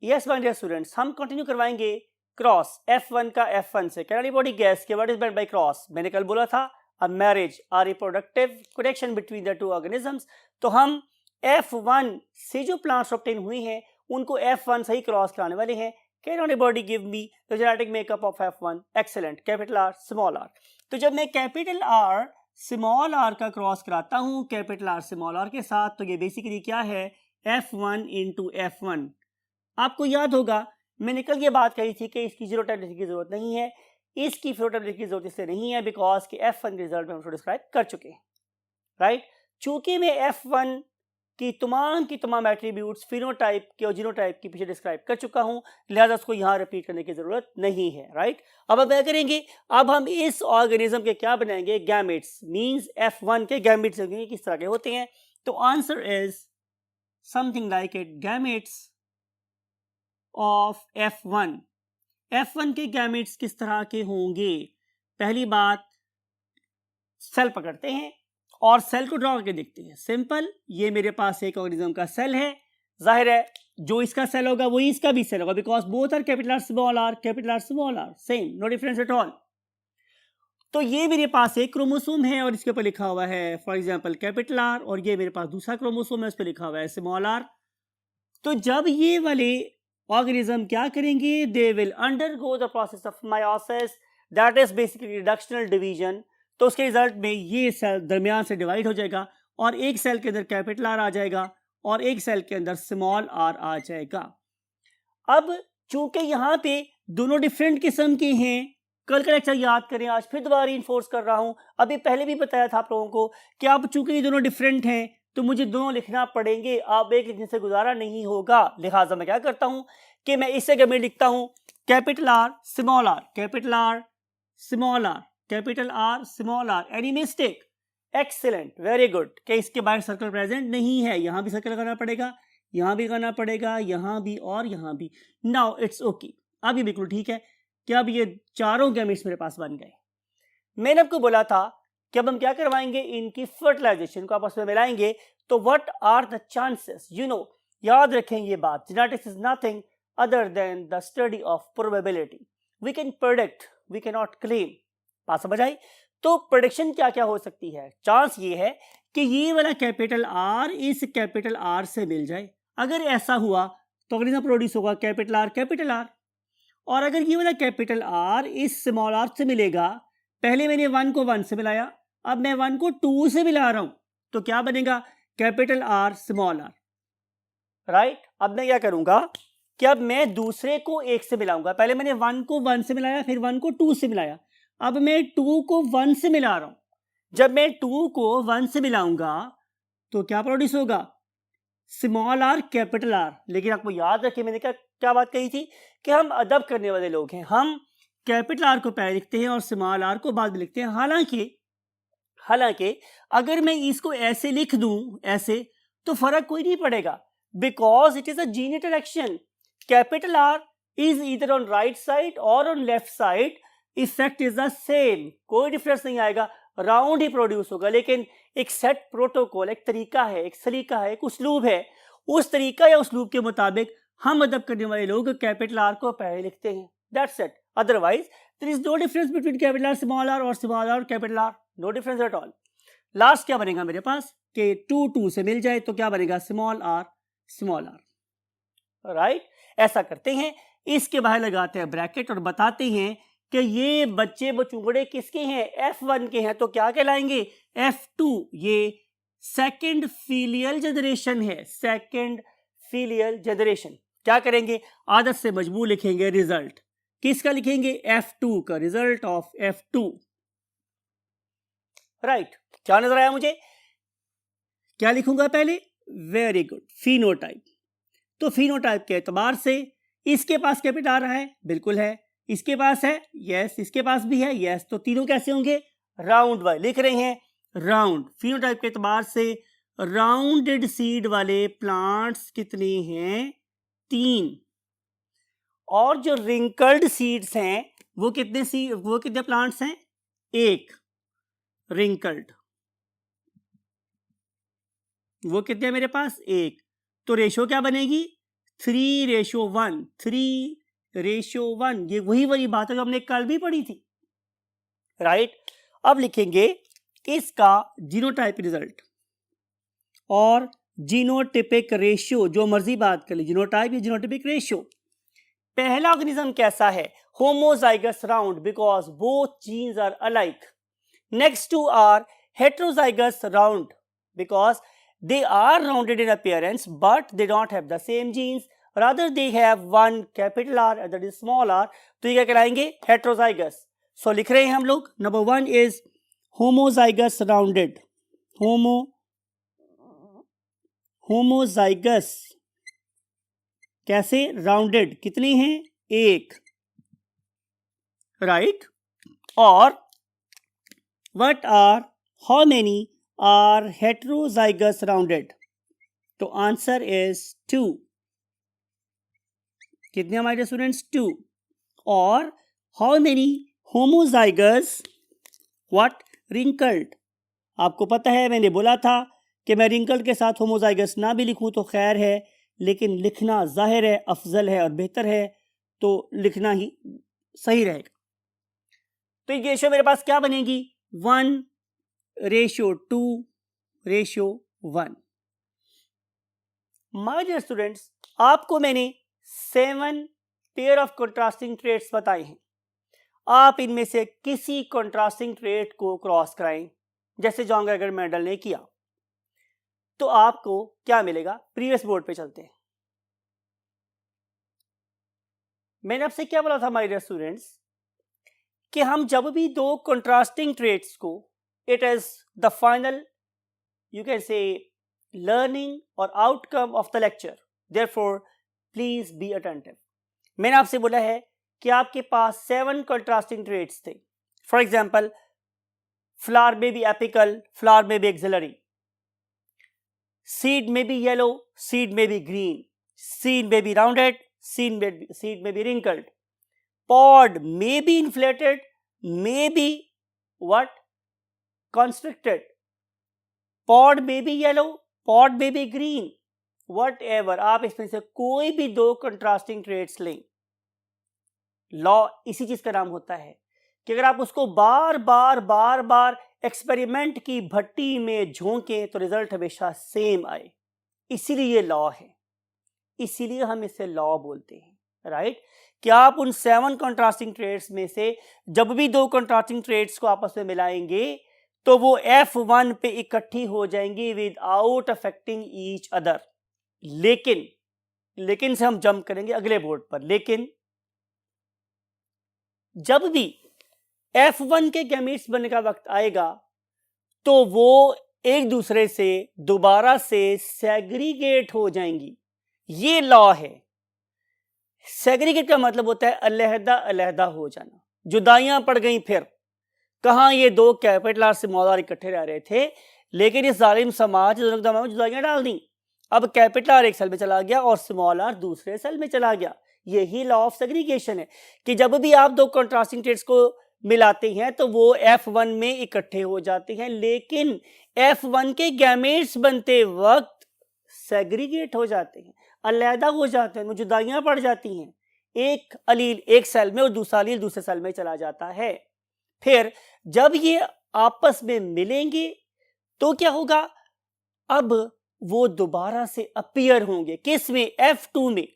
Yes my dear students, हम कंटिन्यू करवाएंगे क्रॉस F1 का F1 से। कैन एनीबॉडी गेस कि what is meant by cross? मैंने कल बोला था a marriage or reproductive connection between the two organisms, तो हम F1 से जो plants obtain हुई हैं उनको F1 से ही क्रॉस कराने वाले हैं. Can anybody give me the genetic makeup of F1? Excellent. Capital R small r. तो जब मैं कैपिटल R स्मॉल r का क्रॉस कराता हूँ कैपिटल R स्मॉल r के साथ, तो ये बेसिकली क्या है, F1 इंटू F1. आपको याद होगा मैंने कल ये बात कही थी कि इसकी जीरो टाइप लिखने की जरूरत नहीं है, इसकी जीरो टाइप लिखने की जरूरत इससे नहीं है बिकॉज कि F1 के रिजल्ट में हम डिस्क्राइब कर चुके हैं, राइट. चूंकि मैं F1 की तमाम एट्रीब्यूट्स फिनोटाइप के और जीनोटाइप के पीछे डिस्क्राइब कर चुका हूं, लिहाजा उसको यहाँ रिपीट करने की जरूरत नहीं है, राइट. अब क्या करेंगे, अब हम इस ऑर्गेनिज्म के क्या बनाएंगे, गैमेट्स. मींस F1 के गैमेट्स किस तरह के होते हैं, तो answer is something like it, gametes of F1. F1 के गैमेट्स किस तरह के होंगे. पहली बात, सेल पकड़ते हैं और सेल को ड्रॉ करके देखते हैं. सिंपल, ये मेरे पास एक ऑर्गेनिज्म का सेल है, जाहिर है जो इसका सेल होगा वही इसका भी सेल होगा because both are capital R small r, capital R small r, same, no difference at all. तो ये मेरे पास एक क्रोमोसोम है और इसके ऊपर लिखा हुआ है फॉर एग्जांपल कैपिटल R, और ये मेरे पास दूसरा क्रोमोसोम है उस पर लिखा हुआ है स्मॉल r. तो जब ये वाले ऑर्गेनिज्म क्या करेंगे, they will undergo the process of meiosis, that is basically reductional division. तो उसके रिजल्ट में ये सेल दरमियान से डिवाइड हो जाएगा और एक सेल के अंदर कैपिटल R आ जाएगा और एक सेल के अंदर स्मॉल r आ जाएगा. अब चूंकि यहाँ पे दोनों डिफरेंट किस्म के हैं, कल का लेक्चर याद करें, आज फिर दोबारा इन्फोर्स कर रहा हूँ, अभी पहले भी बताया था आप लोगों को कि अब चूंकि ये दोनों डिफरेंट हैं तो मुझे दोनों लिखना पड़ेंगे, आप एक लिखने से गुजारा नहीं होगा. लिहाजा मैं क्या करता हूँ कि मैं इससे जगह में लिखता हूँ capital R small r, capital R small r, capital R small r. Any mistake? Excellent, very good. क्या इसके बाहर सर्कल प्रेजेंट नहीं है, यहां भी सर्कल करना पड़ेगा, यहां भी करना पड़ेगा, यहां भी और यहां भी. नाउ इट्स ओके, अब ये बिल्कुल ठीक है कि अब ये चारों गैमेट्स मेरे पास बन गए. मैंने आपको बोला था कि अब हम क्या करवाएंगे, इनकी फर्टिलाइजेशन को आपस में मिलाएंगे. तो what are the chances, you know, याद रखें ये बात, genetics is nothing other than the study of probability. We can predict, we can not claim. बात समझ आई. तो प्रेडिक्शन क्या क्या हो सकती है, चांस ये है कि ये वाला कैपिटल R इस कैपिटल R से मिल जाए. अगर ऐसा हुआ तो ऑर्गेनिज्म प्रोड्यूस होगा कैपिटल R कैपिटल R. और अगर ये वाला कैपिटल R इस स्मॉल r से मिलेगा, पहले मैंने 1 को 1 से मिलाया, अब मैं 1 को 2 से मिला रहा हूं, तो क्या बनेगा, capital R small r, right. अब मैं क्या करूंगा कि अब मैं दूसरे को 1 से मिलाऊंगा. पहले मैंने 1 को 1 से मिलाया, फिर 1 को 2 से मिलाया, अब मैं 2 को 1 से मिला रहा हूं. जब मैं 2 को 1 से मिलाऊंगा तो क्या प्रोड्यूस होगा, स्मॉल r कैपिटल R. लेकिन आपको याद रखिए मैंने क्या बात कही थी कि हम अदब करने वाले लोग हैं, हम कैपिटल R को पहले लिखते हैं और स्मॉल r को बाद में लिखते हैं. हालांकि अगर मैं इसको ऐसे लिख दूं, ऐसे, तो फर्क कोई नहीं पड़ेगा because it is a gene interaction. Capital R is either on right side और on left side, effect is the same, कोई डिफरेंस नहीं आएगा, राउंड ही प्रोड्यूस होगा. लेकिन एक सेट प्रोटोकॉल, एक तरीका है, एक सलीका है, एक उसलूब है, उस तरीका या उसलूब के मुताबिक हम अदब करने वाले लोग कैपिटल R को पहले लिखते हैं. That's it. Otherwise there is no difference between capital R small r और small r capital R, no difference at all. Last क्या बनेगा मेरे पास कि 2 से मिल जाए तो क्या बनेगा, small r small r, right. ऐसा करते हैं, इसके बाहर लगाते हैं ब्रैकेट और बताते हैं कि ये बच्चे बचूंगड़े किसके हैं, F1 के हैं. तो क्या कहलाएंगे, F2. ये सेकंड फीलियल जनरेशन है, सेकंड फीलियल जनरेशन. क्या करेंगे, आदत से मजबूर लिखेंगे रिजल्ट. किसका लिखेंगे, F2 का, रिजल्ट ऑफ F2, राइट. क्या नजर आया मुझे, क्या लिखूंगा पहले, वेरी गुड, फिनोटाइप. तो फिनोटाइप के एतबार से इसके पास कैपिटल R है, बिल्कुल है, इसके पास है, यस, इसके पास भी है, यस. तो तीनों कैसे होंगे, राउंड वाले लिख रहे हैं, राउंड. फिनोटाइप के एतबार से राउंडेड सीड वाले प्लांट्स कितने हैं, 3. और जो रिंकल्ड सीड्स हैं वो कितने प्लांट्स हैं, 1. रिंकल्ड वो कितने मेरे पास, 1. तो रेशो क्या बनेगी, 3:1, 3:1. ये वही बात है जो हमने कल भी पढ़ी थी, राइट. अब लिखेंगे इसका जीनोटाइप रिजल्ट और जीनोटिपिक रेशियो, जो मर्जी बात कर ली, जीनोटाइप या जीनोटिपिक रेशियो। पहला ऑर्गेनिज्म कैसा है? Homozygous round because both genes are alike. Next two are heterozygous round because they are rounded in appearance but they don't have the same genes, rather they have one capital R and that is small r, तो ये क्या कहलाएंगे? heterozygous। so लिख रहे हैं हम लोग, number 1 is homozygous rounded, homozygous कैसे? rounded कितने हैं? एक, right? और what are, how many are heterozygous rounded? तो आंसर इज 2। कितने हमारे स्टूडेंट्स? 2। और how many homozygous what? Wrinkled. आपको पता है मैंने बोला था कि मैं रिंकल्ड के साथ होमोजाइगस ना भी लिखूं तो खैर है, लेकिन लिखना जाहिर है अफजल है और बेहतर है, तो लिखना ही सही रहेगा। तो ये रेशियो मेरे पास क्या बनेगी? 1:2:1। माय डियर स्टूडेंट्स, आपको मैंने 7 पेयर ऑफ कंट्रास्टिंग ट्रेट्स बताए हैं। आप इनमें से किसी कंट्रास्टिंग ट्रेट को क्रॉस कराएं, जैसे जॉन ग्रेगर मेंडल ने किया, तो आपको क्या मिलेगा? प्रीवियस बोर्ड पे चलते हैं। मैंने आपसे क्या बोला था माय डियर स्टूडेंट्स कि हम जब भी दो कंट्रास्टिंग ट्रेट्स को, it is the final, you can say, learning or outcome of the lecture, therefore please be attentive। मैंने आपसे बोला है कि आपके पास 7 contrasting traits थे। फॉर एग्जाम्पल, फ्लावर में भी एपिकल, फ्लावर में भी एक्सिलरी, सीड में भी येलो, सीड में भी ग्रीन, सीड में भी राउंडेड, सीड में भी रिंकल्ड, पॉड में भी इन्फ्लेटेड, में भी व्हाट? constricted, पॉड में भी येलो, पॉड में भी ग्रीन, वट एवर, आप इसमें से कोई भी दो कंट्रास्टिंग ट्रेट्स लें। लॉ इसी चीज का नाम होता है कि अगर आप उसको बार बार एक्सपेरिमेंट की भट्टी में झोंकें तो रिजल्ट हमेशा सेम आए। इसीलिए ये लॉ है, इसीलिए हम इसे लॉ बोलते हैं, राइट? कि आप उन 7 कंट्रास्टिंग ट्रेट्स में से जब भी दो कंट्रास्टिंग ट्रेट्स को आपस में मिलाएंगे तो वो F1 पे इकट्ठी हो जाएंगी विदाउट अफेक्टिंग ईच अदर। लेकिन से हम जंप करेंगे अगले बोर्ड पर। लेकिन जब भी F1 के गैमीट्स बनने का वक्त आएगा तो वो एक दूसरे से दोबारा से सेग्रीगेट हो जाएंगी। ये लॉ है। सेग्रीगेट का मतलब होता है अलहदा अलहदा हो जाना, जुदाइयां पड़ गई। फिर कहां ये दो कैपिटल आर स्मॉल आर इकट्ठे रह रहे थे, लेकिन इस जालिम समाज ने जुदाइयां डाल दी। अब कैपिटल आर एक सेल में चला गया और स्मॉल आर दूसरे सेल में चला गया। यही लॉ ऑफ सेग्रीगेशन है कि जब भी आप दो कंट्रास्टिंग ट्रेट्स को मिलाते हैं तो वो F1 में इकट्ठे हो जाते हैं, लेकिन F1 के गैमेट्स बनते वक्त सेग्रीगेट हो जाते हैं, अलहदा हो जाते हैं, जुदाइयां पड़ जाती हैं। एक अलील एक सेल में और दूसरा अलील दूसरे सेल में चला जाता है। फिर जब ये आपस में मिलेंगे तो क्या होगा? अब वो दोबारा से अपीयर होंगे। किस में? F2 में।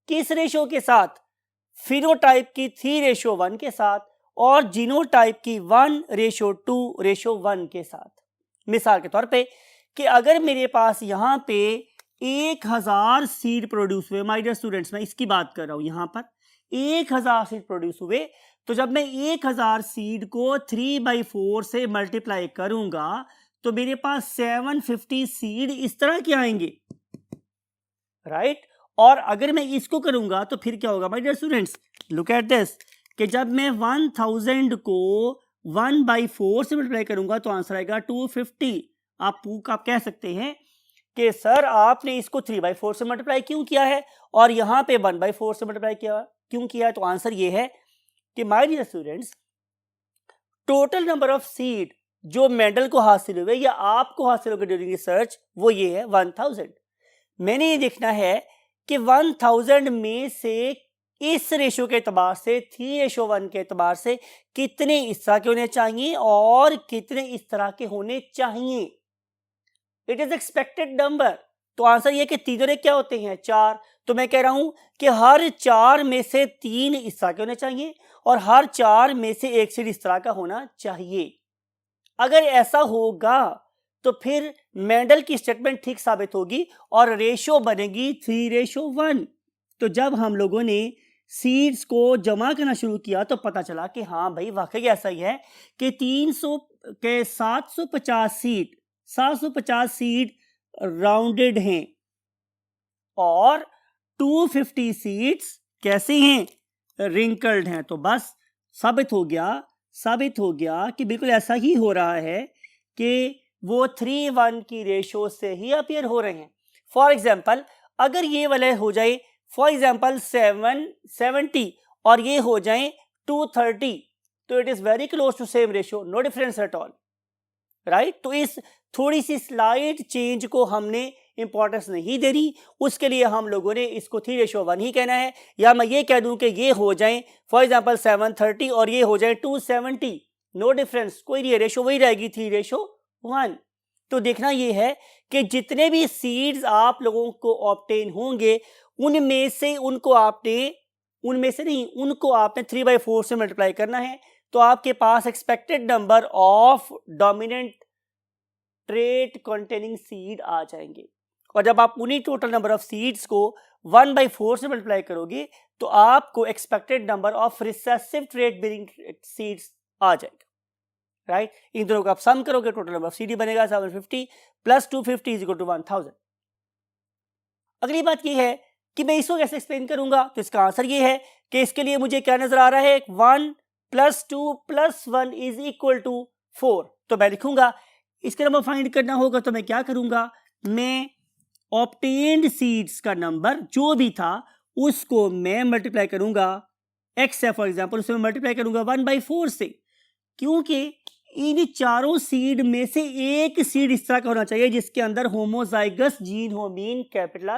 किस रेशो के साथ? फिनोटाइप की 3:1 के साथ और जीनोटाइप की 1:2:1 के साथ। मिसाल के तौर पे कि अगर मेरे पास यहां पे 1000 सीड प्रोड्यूस हुए, माय डियर स्टूडेंट्स, मैं इसकी बात कर रहा हूं, यहां पर 1000 सीड प्रोड्यूस हुए, तो जब मैं 1000 सीड को 3/4 से मल्टीप्लाई करूंगा तो मेरे पास 750 सीड इस तरह के आएंगे, राइट? और अगर मैं इसको करूंगा तो फिर क्या होगा my dear students? Look at this कि जब मैं 1000 को 1/4 से मल्टीप्लाई करूंगा तो आंसर आएगा 250। आप कह सकते हैं कि सर आपने इसको 3/4 से मल्टीप्लाई क्यों किया है और यहां पे 1/4 से मल्टीप्लाई क्यों किया है? तो आंसर ये है कि my dear students, total number of seed जो मेंडल को हासिल हुए या आपको हासिल होगा ड्यूरिंग रिसर्च, वो ये है 1000। मैंने ये देखना है कि 1000 में से इस रेशो के एतबार से 3:1 के एतबार से कितने इस तरह के होने चाहिए और कितने इस तरह के होने चाहिए। It is expected number. तो आंसर ये कि तीनों ने क्या होते हैं 4। तो मैं कह रहा हूं कि हर 4 में से 3 इस तरह के होने चाहिए और हर 4 में से एक सीड इस तरह का होना चाहिए। अगर ऐसा होगा तो फिर मेंडल की स्टेटमेंट ठीक साबित होगी और रेशो बनेगी 3:1। तो जब हम लोगों ने सीड्स को जमा करना शुरू किया तो पता चला कि हाँ भाई वाकई ऐसा ही है कि 300 के 750 सीड राउंडेड हैं और 250 सीड्स कैसे हैं, रिंकल्ड हैं। तो बस साबित हो गया कि बिल्कुल ऐसा ही हो रहा है कि वो 3:1 की रेशो से ही अपीयर हो रहे हैं। फॉर एग्जाम्पल अगर ये वाले हो जाए फॉर एग्जाम्पल 770 और ये हो जाए 230 तो it is very close to same ratio, no difference at all, right. तो इस थोड़ी सी स्लाइड चेंज को हमने इंपॉर्टेंस नहीं दे रही, उसके लिए हम लोगों ने इसको 3:1 ही कहना है। या मैं ये कह दूं कि ये हो जाए फॉर एग्जांपल 730 और ये हो जाए 270, नो डिफरेंस, कोई नहीं, रेशो वही रहेगी 3:1। तो देखना ये है कि जितने भी सीड्स आप लोगों को ऑब्टेन होंगे उनमें से उनको आपने 3/4 से मल्टीप्लाई करना है। तो आपके पास expected number of dominant trait containing seed आ जाएंगे। और जब आप उन्हीं टोटल नंबर ऑफ सीड्स को 1/4 से मल्टीप्लाई करोगे तो आपको expected number of recessive trait bearing seeds आ जाएगा, राइट। इन दोनों को आप सम करोगे टोटल नंबर ऑफ सीडी बनेगा 750 प्लस 250 इज इक्वल टू 1000। अगली बात ये है कि मैं इसको कैसे एक्सप्लेन करूंगा। तो इसका आंसर ये है कि इसके लिए मुझे क्या नजर आ रहा है, 1 + 2 + 1 इज इक्वल टू 4। तो मैं लिखूंगा, इसके नंबर फाइंड करना होगा तो मैं क्या करूंगा, मैं ऑब्टेन्ड सीड्स का नंबर जो भी था उसको मैं मल्टीप्लाई करूंगा, एक्स है फॉर एग्जांपल, उसमें मल्टीप्लाई करूंगा 1/4 से, क्योंकि इन चारों सीड में से एक सीड इस तरह का होना चाहिए जिसके अंदर होमोजाइगस जीन हो, मीन कैपिटल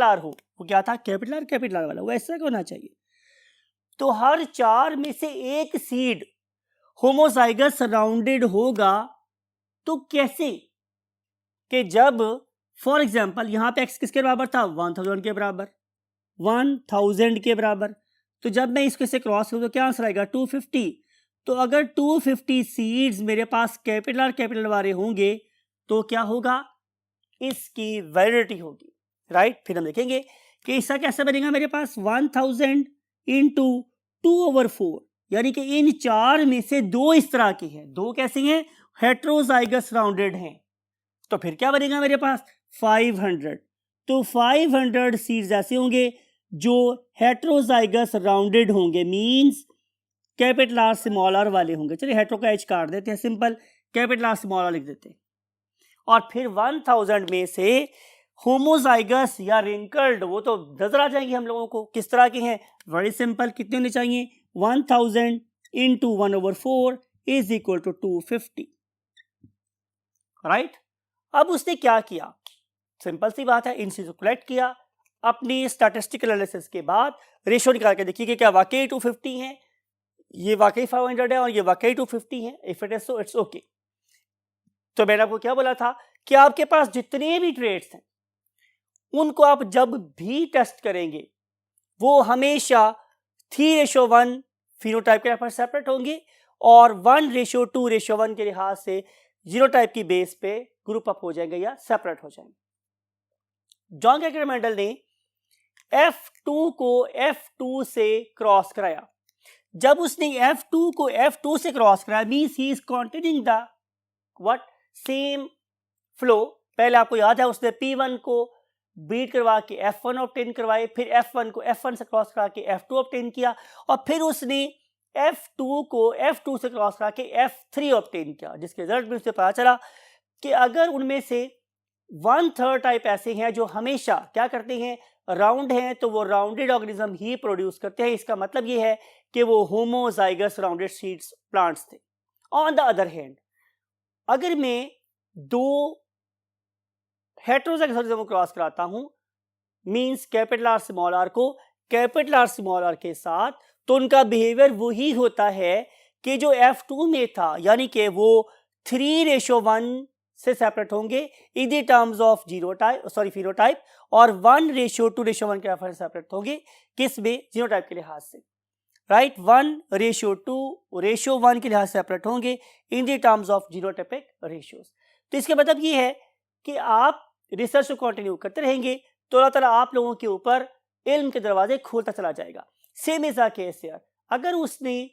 आर हो। वो क्या था, कैपिटल आर वाला, वो ऐसा का होना चाहिए। तो हर 4 में से एक सीड होमोजाइगस राउंडेड होगा। तो कैसे, कि जब फॉर एग्जांपल यहां पे एक्स किसके बराबर था, 1000 के बराबर, 1000 के बराबर। तो जब मैं इसको से क्रॉस करूं तो क्या आंसर आएगा, 250। तो अगर 250 सीड्स मेरे पास कैपिटल वाले होंगे तो क्या होगा, इसकी वैलिडिटी होगी, राइट। फिर हम देखेंगे कि इसका कैसे बनेगा, मेरे पास 1000 इंटू 2/4, यानी कि इन 4 में से 2 इस तरह के हैं, 2 कैसे हैं, हेट्रोजाइगस राउंडेड हैं। तो फिर क्या बनेगा मेरे पास 500। तो 500 सीड्स ऐसे होंगे जो हेट्रोजाइगस राउंडेड होंगे, means capital R small R वाले होंगे। चलिए हेट्रो का एच काट देते हैं, simple capital R small R लिख देते हैं। और फिर 1000 में से होमोजाइगस या रिंकल्ड वो तो नजर आ जाएंगे हम लोगों को किस तरह के हैं, वेरी सिंपल, कितने होने चाहिए, 1000 into 1/4 is equal to 250, right. अब उसने क्या किया, सिंपल सी बात है, इन चीजों को कलेक्ट किया, अपनी स्टैटिस्टिकल एनालिसिस के बाद रेशियो निकाल के देखिए कि क्या वाकई 250 है, ये वाकई 500 है और ये वाकई 250 है। If it is so it's okay. तो मैंने आपको क्या बोला था कि आपके पास जितने भी ट्रेड्स हैं उनको आप जब भी टेस्ट करेंगे वो हमेशा 3:1 फिनोटाइप के पर सेपरेट होंगे और 1:2:1 के लिहाज से जीनोटाइप की बेस पे ग्रुप अप हो जाएंगे या सेपरेट हो जाएंगे। जॉन कैकर मेंडल ने F2 को F2 से क्रॉस कराया। जब उसने F2 को F2 से क्रॉस कराया means he is continuing the what same flow. पहले आपको याद है उसने P1 को बीट करवा के F1 ऑब्टेन करवाए, फिर F1 को F1 से क्रॉस करा के F2 ऑब्टेन किया और फिर उसने F2 को F2 से क्रॉस करा के F3 ऑब्टेन किया, जिसके रिजल्ट में उसे पता चला कि अगर उनमें से 1/3 टाइप ऐसे हैं जो हमेशा क्या करते हैं, राउंड हैं, तो वो राउंडेड ऑर्गेनिज्म ही प्रोड्यूस करते हैं। इसका मतलब ये है कि वो होमोजाइगस राउंडेड सीड्स प्लांट्स थे। ऑन द अदर हैंड अगर मैं 2 हेट्रोजाइगस ऑर्गेनिज्म को क्रॉस कराता हूं means capital R small R को कैपिटल आर स्मॉल आर के साथ, तो उनका बिहेवियर वही होता है कि जो F2 में था, यानी कि वो 3:1 से सेपरेट होंगे in the terms of phenotype, और 1:2:1 के रेफरेंस सेपरेट होंगे किस में, जीनोटाइप के लिहाज से, राइट। 1:2:1 के लिहाज से सेपरेट होंगे in the terms of genotypic ratios. तो इसका मतलब ये है कि आप रिसर्च को कंटिन्यू करते रहेंगे तो अल्लाह ताला आप लोगों के ऊपर इल्म के दरवाजे खोलता चला जाएगा। Same is a case here, अगर उसने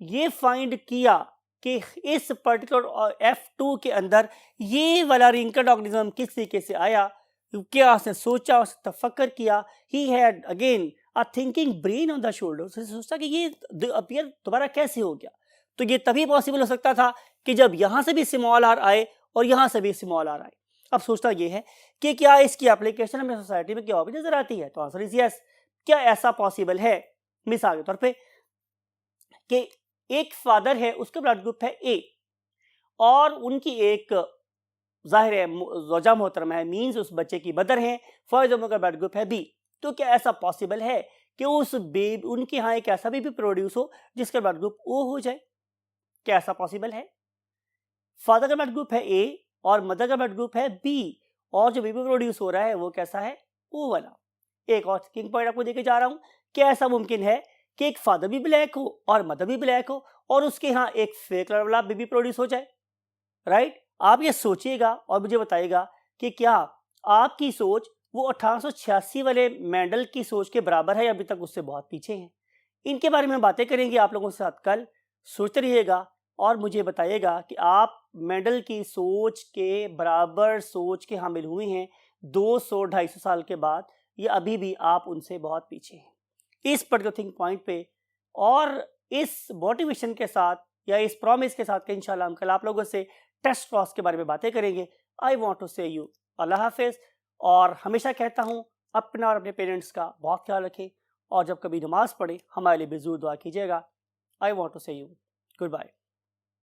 ये फाइंड किया कि इस पर्टिकुलर F2 के अंदर ये वाला रिंकड ऑर्गेनिज्म किस तरीके से आया, क्या उसने सोचा, उसने तफक्कर किया, he had again a thinking brain on the shoulder, उसने सोचा कि ये अपीयर दोबारा कैसे हो गया। तो ये तभी पॉसिबल हो सकता था कि जब यहाँ से भी स्मॉल आर आए और यहाँ से भी स्मॉल आर आए। अब सोचना ये है कि क्या इसकी एप्लीकेशन हमें सोसाइटी में क्या और भी नजर आती है, तो आंसर इज यस। क्या ऐसा पॉसिबल है, मिसाल के तौर पे कि एक फादर है, उसका ब्लड ग्रुप है ए, और उनकी एक जाहिर है ज़ौजा मोहतरमा है, मीन्स उस बच्चे की मदर है, फॉर एग्जाम्पल का ब्लड ग्रुप है बी। तो क्या ऐसा पॉसिबल है कि उस बेबी उनके यहाँ एक ऐसा बेबी प्रोड्यूस हो जिसका ब्लड ग्रुप ओ हो जाए? क्या ऐसा पॉसिबल है? फादर का ब्लड ग्रुप है ए और मदर का ब्लड ग्रुप है बी, और जो बेबी प्रोड्यूस हो रहा है वो कैसा है, ओ वाला। एक और थिंकिंग पॉइंट आपको देके जा रहा हूं, क्या ऐसा मुमकिन है कि एक फादर भी ब्लैक हो और मदर भी ब्लैक हो और उसके यहाँ एक फेक कलर वाला बेबी प्रोड्यूस हो जाए, राइट? आप ये सोचिएगा और मुझे बताइएगा कि क्या आपकी सोच वो 1886 वाले मेंडल की सोच के बराबर है या अभी तक उससे बहुत पीछे है। इनके बारे में बातें करेंगे आप लोगों के साथ कल। सोचते रहिएगा और मुझे बताइएगा कि आप मेंडल की सोच के बराबर सोच के हामिल हुए हैं 200-250 साल के बाद, या अभी भी आप उनसे बहुत पीछे हैं। इस पर्टिकुलर थिंक पॉइंट पे और इस मोटिवेशन के साथ या इस प्रॉमिस के साथ कि इंशाल्लाह हम कल आप लोगों से टेस्ट क्रॉस के बारे में बातें करेंगे। आई वॉन्ट टू से यू अल्लाह हाफिज। और हमेशा कहता हूँ अपना और अपने पेरेंट्स का बहुत ख्याल रखें, और जब कभी नमाज पढ़े हमारे लिए भी ज़रूर दुआ कीजिएगा। आई वॉन्ट टू से यू गुड बाय।